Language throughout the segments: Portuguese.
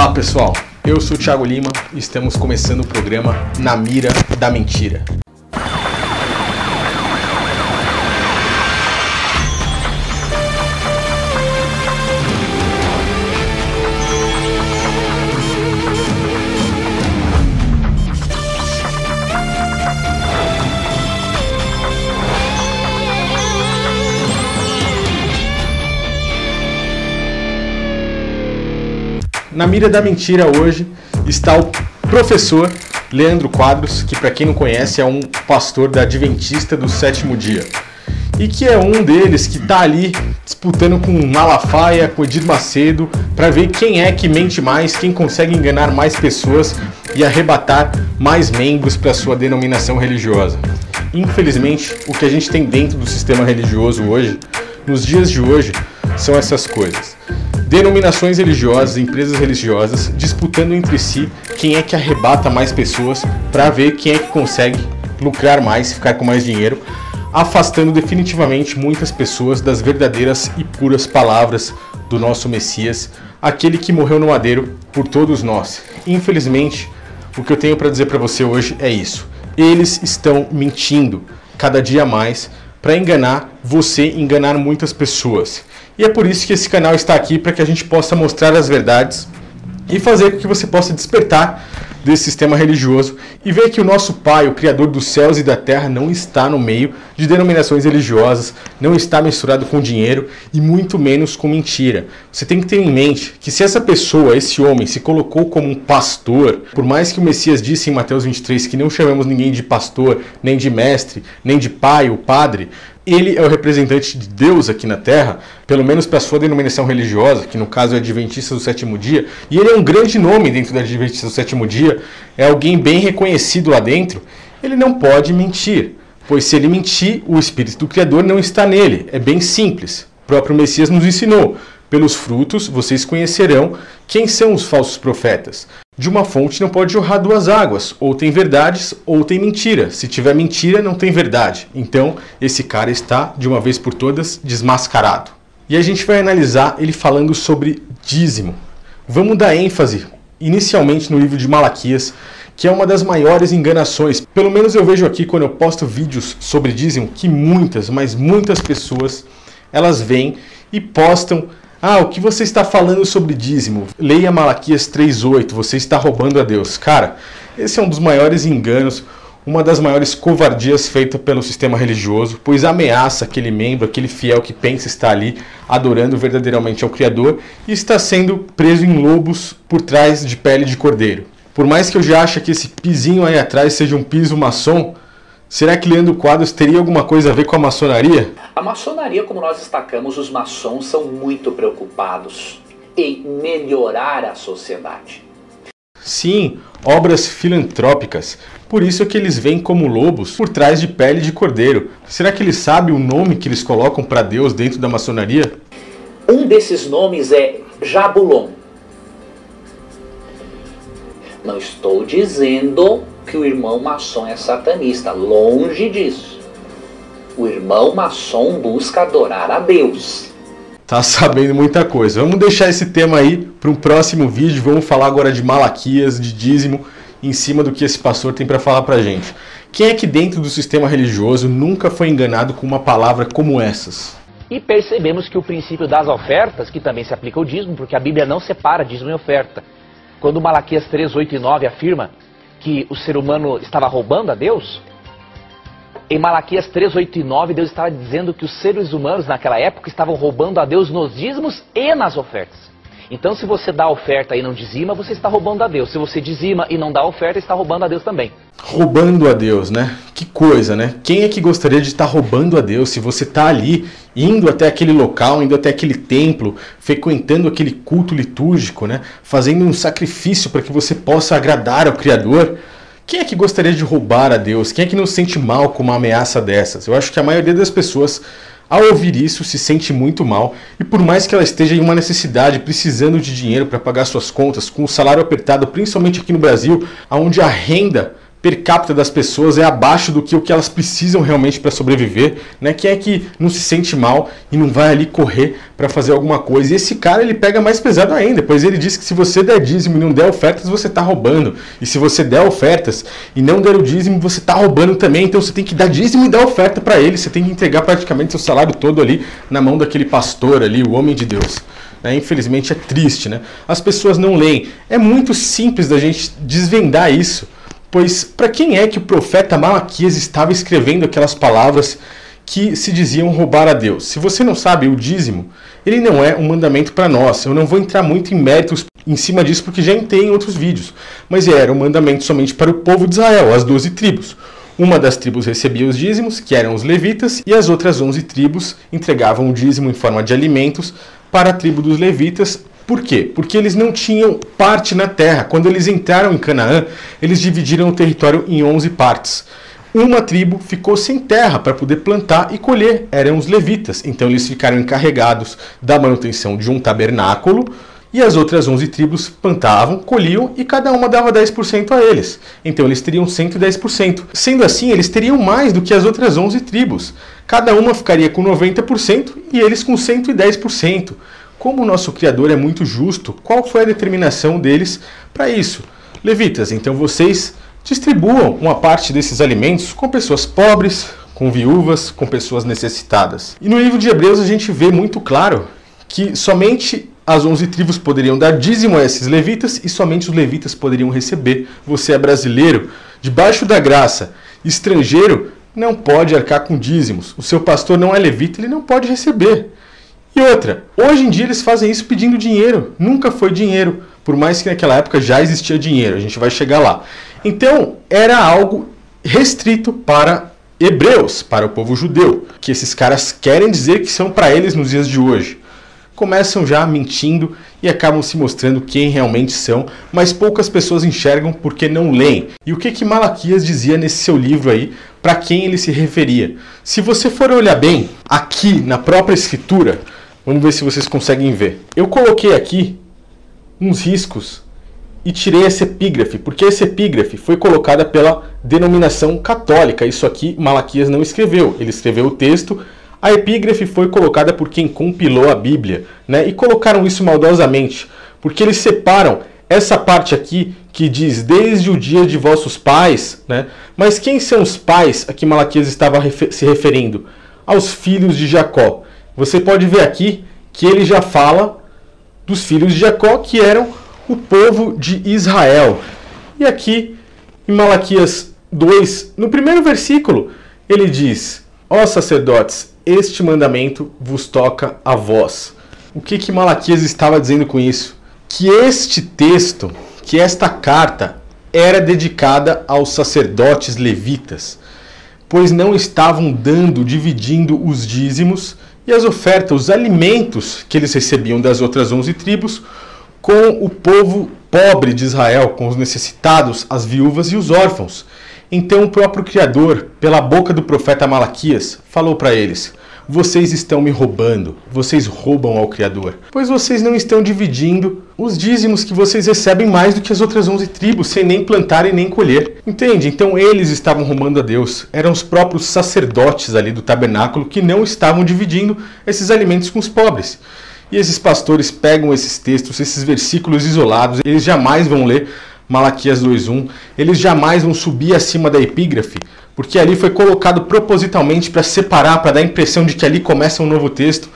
Olá pessoal, eu sou o Thiago Lima e estamos começando o programa Na Mira da Mentira. Na Mira da Mentira hoje está o professor Leandro Quadros, que para quem não conhece é um pastor da Adventista do Sétimo Dia. E que é um deles que está ali disputando com Malafaia, com Edir Macedo, para ver quem é que mente mais, quem consegue enganar mais pessoas e arrebatar mais membros para sua denominação religiosa. Infelizmente, o que a gente tem dentro do sistema religioso hoje, nos dias de hoje, são essas coisas. Denominações religiosas, empresas religiosas disputando entre si quem é que arrebata mais pessoas para ver quem é que consegue lucrar mais, ficar com mais dinheiro, afastando definitivamente muitas pessoas das verdadeiras e puras palavras do nosso Messias, aquele que morreu no madeiro por todos nós. Infelizmente, o que eu tenho para dizer para você hoje é isso. Eles estão mentindo cada dia mais para enganar você, enganar muitas pessoas. E é por isso que esse canal está aqui, para que a gente possa mostrar as verdades e fazer com que você possa despertar desse sistema religioso e ver que o nosso Pai, o Criador dos céus e da terra, não está no meio de denominações religiosas, não está misturado com dinheiro e muito menos com mentira. Você tem que ter em mente que se essa pessoa, esse homem, se colocou como um pastor, por mais que o Messias disse em Mateus 23 que não chamamos ninguém de pastor, nem de mestre, nem de pai ou padre, ele é o representante de Deus aqui na Terra, pelo menos para a sua denominação religiosa, que no caso é Adventista do Sétimo Dia, e ele é um grande nome dentro da Adventista do Sétimo Dia, é alguém bem reconhecido lá dentro, ele não pode mentir, pois se ele mentir, o Espírito do Criador não está nele, é bem simples. O próprio Messias nos ensinou, pelos frutos vocês conhecerão quem são os falsos profetas. De uma fonte não pode jorrar duas águas, ou tem verdades ou tem mentira. Se tiver mentira, não tem verdade. Então, esse cara está, de uma vez por todas, desmascarado. E a gente vai analisar ele falando sobre dízimo. Vamos dar ênfase, inicialmente, no livro de Malaquias, que é uma das maiores enganações. Pelo menos eu vejo aqui, quando eu posto vídeos sobre dízimo, que muitas, mas muitas pessoas, elas vêm e postam: ah, o que você está falando sobre dízimo? Leia Malaquias 3:8, você está roubando a Deus. Cara, esse é um dos maiores enganos, uma das maiores covardias feitas pelo sistema religioso, pois ameaça aquele membro, aquele fiel que pensa estar ali adorando verdadeiramente ao Criador e está sendo preso em lobos por trás de pele de cordeiro. Por mais que eu já ache que esse pisinho aí atrás seja um piso maçom, será que Leandro Quadros teria alguma coisa a ver com a maçonaria? A maçonaria, como nós destacamos, os maçons são muito preocupados em melhorar a sociedade. Sim, obras filantrópicas. Por isso é que eles vêm como lobos por trás de pele de cordeiro. Será que eles sabem o nome que eles colocam para Deus dentro da maçonaria? Um desses nomes é Jabulon. Não estou dizendo que o irmão maçom é satanista, longe disso. O irmão maçom busca adorar a Deus. Tá sabendo muita coisa. Vamos deixar esse tema aí para um próximo vídeo. Vamos falar agora de Malaquias, de dízimo, em cima do que esse pastor tem para falar pra gente. Quem é que dentro do sistema religioso nunca foi enganado com uma palavra como essas? E percebemos que o princípio das ofertas, que também se aplica ao dízimo, porque a Bíblia não separa dízimo e oferta. Quando Malaquias 3:8 e 9 afirma que o ser humano estava roubando a Deus, em Malaquias 3:8 e 9, Deus estava dizendo que os seres humanos naquela época estavam roubando a Deus nos dízimos e nas ofertas. Então, se você dá oferta e não dizima, você está roubando a Deus. Se você dizima e não dá oferta, está roubando a Deus também. Roubando a Deus, né? Que coisa, né? Quem é que gostaria de estar roubando a Deus se você está ali, indo até aquele local, indo até aquele templo, frequentando aquele culto litúrgico, né? Fazendo um sacrifício para que você possa agradar ao Criador? Quem é que gostaria de roubar a Deus? Quem é que não se sente mal com uma ameaça dessas? Eu acho que a maioria das pessoas, ao ouvir isso, se sente muito mal. E por mais que ela esteja em uma necessidade, precisando de dinheiro para pagar suas contas, com o salário apertado, principalmente aqui no Brasil, onde a renda per capita das pessoas é abaixo do que o que elas precisam realmente para sobreviver, né? Quem é que não se sente mal e não vai ali correr para fazer alguma coisa? E esse cara, ele pega mais pesado ainda, pois ele diz que se você der dízimo e não der ofertas, você está roubando. E se você der ofertas e não der o dízimo, você está roubando também. Então você tem que dar dízimo e dar oferta para ele. Você tem que entregar praticamente seu salário todo ali na mão daquele pastor ali, o homem de Deus. Infelizmente é triste, né? As pessoas não leem. É muito simples da gente desvendar isso. Pois para quem é que o profeta Malaquias estava escrevendo aquelas palavras que se diziam roubar a Deus? Se você não sabe, o dízimo, ele não é um mandamento para nós. Eu não vou entrar muito em méritos em cima disso, porque já entrei em outros vídeos. Mas era um mandamento somente para o povo de Israel, as 12 tribos. Uma das tribos recebia os dízimos, que eram os levitas, e as outras 11 tribos entregavam o dízimo em forma de alimentos para a tribo dos levitas. Por quê? Porque eles não tinham parte na terra. Quando eles entraram em Canaã, eles dividiram o território em 11 partes. Uma tribo ficou sem terra para poder plantar e colher, eram os levitas. Então eles ficaram encarregados da manutenção de um tabernáculo, e as outras 11 tribos plantavam, colhiam e cada uma dava 10% a eles. Então eles teriam 110%. Sendo assim, eles teriam mais do que as outras 11 tribos. Cada uma ficaria com 90% e eles com 110%. Como o nosso Criador é muito justo, qual foi a determinação deles para isso? Levitas, então vocês distribuam uma parte desses alimentos com pessoas pobres, com viúvas, com pessoas necessitadas. E no livro de Hebreus a gente vê muito claro que somente as 11 tribos poderiam dar dízimo a esses levitas e somente os levitas poderiam receber. Você é brasileiro, debaixo da graça, estrangeiro, não pode arcar com dízimos. O seu pastor não é levita, ele não pode receber. E outra, hoje em dia eles fazem isso pedindo dinheiro. Nunca foi dinheiro, por mais que naquela época já existia dinheiro. A gente vai chegar lá. Então, era algo restrito para hebreus, para o povo judeu, que esses caras querem dizer que são para eles nos dias de hoje. Começam já mentindo e acabam se mostrando quem realmente são, mas poucas pessoas enxergam porque não leem. E o que Malaquias dizia nesse seu livro aí, para quem ele se referia? Se você for olhar bem, aqui na própria escritura, vamos ver se vocês conseguem ver. Eu coloquei aqui uns riscos e tirei essa epígrafe, porque essa epígrafe foi colocada pela denominação católica. Isso aqui Malaquias não escreveu, ele escreveu o texto. A epígrafe foi colocada por quem compilou a Bíblia, né? E colocaram isso maldosamente, porque eles separam essa parte aqui que diz desde o dia de vossos pais, né? Mas quem são os pais a que Malaquias estava se referindo? Aos filhos de Jacó. Você pode ver aqui que ele já fala dos filhos de Jacó, que eram o povo de Israel. E aqui em Malaquias 2, no primeiro versículo, ele diz: ó sacerdotes, este mandamento vos toca a vós. O que Malaquias estava dizendo com isso? Que este texto, que esta carta, era dedicada aos sacerdotes levitas, pois não estavam dividindo os dízimos e as ofertas, os alimentos que eles recebiam das outras 11 tribos, com o povo pobre de Israel, com os necessitados, as viúvas e os órfãos. Então o próprio Criador, pela boca do profeta Malaquias, falou para eles: vocês estão me roubando, vocês roubam ao Criador, pois vocês não estão dividindo os dízimos que vocês recebem mais do que as outras 11 tribos, sem nem plantar e nem colher. Entende? Então eles estavam roubando a Deus. Eram os próprios sacerdotes ali do tabernáculo que não estavam dividindo esses alimentos com os pobres. E esses pastores pegam esses textos, esses versículos isolados, eles jamais vão ler Malaquias 2:1, eles jamais vão subir acima da epígrafe, porque ali foi colocado propositalmente para separar, para dar a impressão de que ali começa um novo texto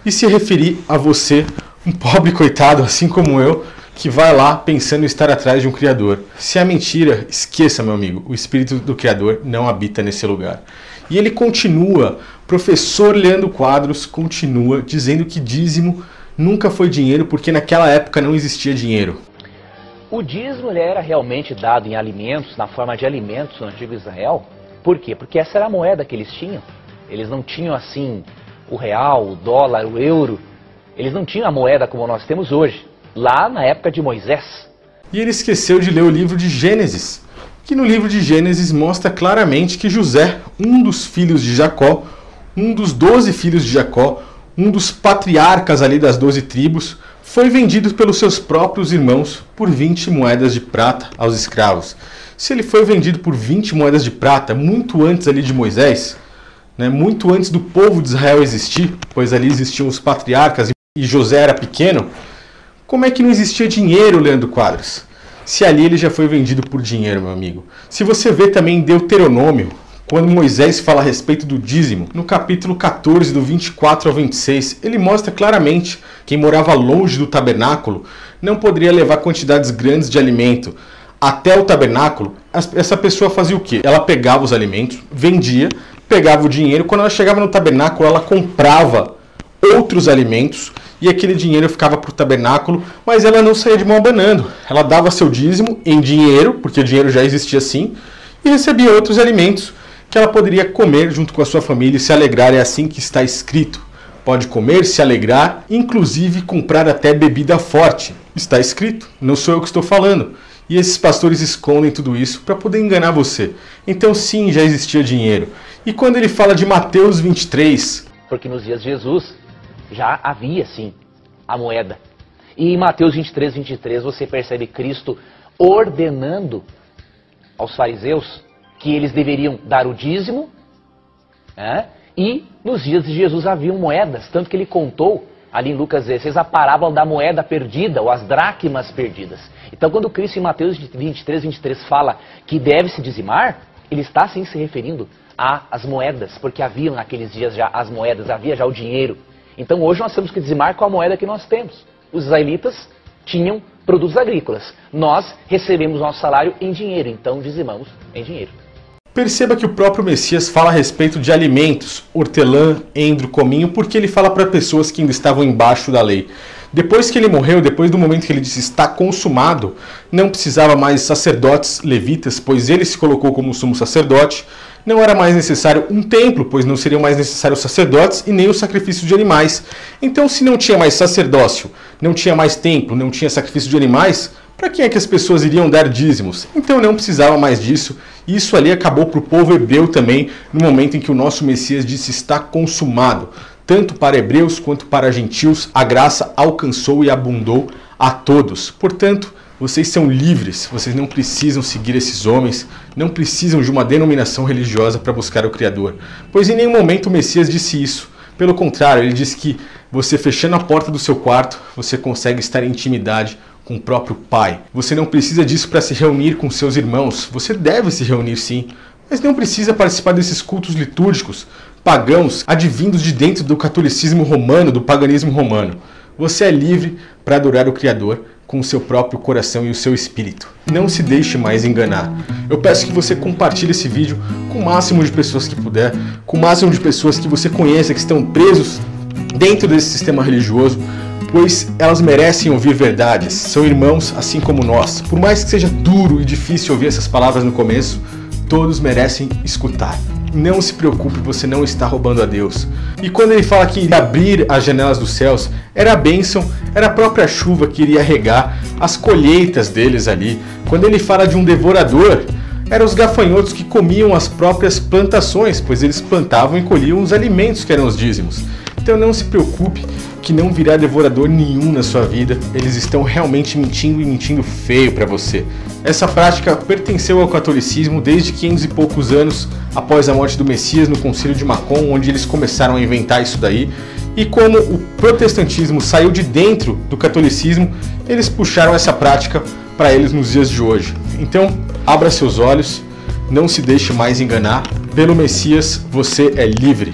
e se referir a você, um pobre coitado, assim como eu, que vai lá pensando em estar atrás de um Criador. Se é mentira, esqueça, meu amigo, o Espírito do Criador não habita nesse lugar. E ele continua, professor Leandro Quadros continua dizendo que dízimo nunca foi dinheiro, porque naquela época não existia dinheiro. O dízimo ele era realmente dado em alimentos, na forma de alimentos no antigo Israel. Por quê? Porque essa era a moeda que eles tinham. Eles não tinham assim o real, o dólar, o euro. Eles não tinham a moeda como nós temos hoje, lá na época de Moisés. E ele esqueceu de ler o livro de Gênesis, que no livro de Gênesis mostra claramente que José, um dos filhos de Jacó, um dos 12 filhos de Jacó, um dos patriarcas ali das 12 tribos, foi vendido pelos seus próprios irmãos por 20 moedas de prata aos escravos. Se ele foi vendido por 20 moedas de prata muito antes ali de Moisés, né, muito antes do povo de Israel existir, pois ali existiam os patriarcas e José era pequeno, como é que não existia dinheiro, Leandro Quadros? Se ali ele já foi vendido por dinheiro, meu amigo. Se você vê também em Deuteronômio, quando Moisés fala a respeito do dízimo, no capítulo 14, do 24 ao 26, ele mostra claramente que quem morava longe do tabernáculo não poderia levar quantidades grandes de alimento até o tabernáculo. Essa pessoa fazia o quê? Ela pegava os alimentos, vendia, pegava o dinheiro, quando ela chegava no tabernáculo, ela comprava outros alimentos e aquele dinheiro ficava para o tabernáculo, mas ela não saía de mão abanando. Ela dava seu dízimo em dinheiro, porque o dinheiro já existia assim, e recebia outros alimentos que ela poderia comer junto com a sua família e se alegrar. É assim que está escrito. Pode comer, se alegrar, inclusive comprar até bebida forte. Está escrito, não sou eu que estou falando. E esses pastores escondem tudo isso para poder enganar você. Então sim, já existia dinheiro. E quando ele fala de Mateus 23... Porque nos dias de Jesus já havia sim a moeda. E em Mateus 23, 23 você percebe Cristo ordenando aos fariseus que eles deveriam dar o dízimo, né? E nos dias de Jesus haviam moedas, tanto que ele contou ali em Lucas 16 a parábola da moeda perdida, ou as dracmas perdidas. Então quando Cristo em Mateus 23, 23 fala que deve-se dizimar, ele está sim se referindo às moedas, porque haviam naqueles dias já as moedas, havia já o dinheiro. Então hoje nós temos que dizimar com a moeda que nós temos. Os israelitas tinham produtos agrícolas, nós recebemos nosso salário em dinheiro, então dizimamos em dinheiro. Perceba que o próprio Messias fala a respeito de alimentos, hortelã, endro, cominho, porque ele fala para pessoas que ainda estavam embaixo da lei. Depois que ele morreu, depois do momento que ele disse está consumado, não precisava mais sacerdotes levitas, pois ele se colocou como sumo sacerdote. Não era mais necessário um templo, pois não seriam mais necessários sacerdotes e nem o sacrifício de animais. Então, se não tinha mais sacerdócio, não tinha mais templo, não tinha sacrifício de animais, para quem é que as pessoas iriam dar dízimos? Então não precisava mais disso. E isso ali acabou para o povo hebreu também, no momento em que o nosso Messias disse está consumado. Tanto para hebreus quanto para gentios, a graça alcançou e abundou a todos. Portanto, vocês são livres, vocês não precisam seguir esses homens, não precisam de uma denominação religiosa para buscar o Criador. Pois em nenhum momento o Messias disse isso. Pelo contrário, ele disse que você fechando a porta do seu quarto, você consegue estar em intimidade com o próprio Pai. Você não precisa disso para se reunir com seus irmãos. Você deve se reunir sim, mas não precisa participar desses cultos litúrgicos pagãos advindos de dentro do catolicismo romano, do paganismo romano. Você é livre para adorar o Criador com o seu próprio coração e o seu espírito. Não se deixe mais enganar. Eu peço que você compartilhe esse vídeo com o máximo de pessoas que puder, com o máximo de pessoas que você conheça, que estão presos dentro desse sistema religioso, pois elas merecem ouvir verdades. São irmãos assim como nós. Por mais que seja duro e difícil ouvir essas palavras no começo, todos merecem escutar. Não se preocupe, você não está roubando a Deus. E quando ele fala que iria abrir as janelas dos céus, era a bênção, era a própria chuva que iria regar as colheitas deles ali. Quando ele fala de um devorador, eram os gafanhotos que comiam as próprias plantações, pois eles plantavam e colhiam os alimentos que eram os dízimos. Então não se preocupe que não virá devorador nenhum na sua vida. Eles estão realmente mentindo e mentindo feio para você. Essa prática pertenceu ao catolicismo desde 500 e poucos anos após a morte do Messias no Concílio de Macon, onde eles começaram a inventar isso daí. E como o protestantismo saiu de dentro do catolicismo, eles puxaram essa prática para eles nos dias de hoje. Então, abra seus olhos, não se deixe mais enganar. Pelo Messias, você é livre.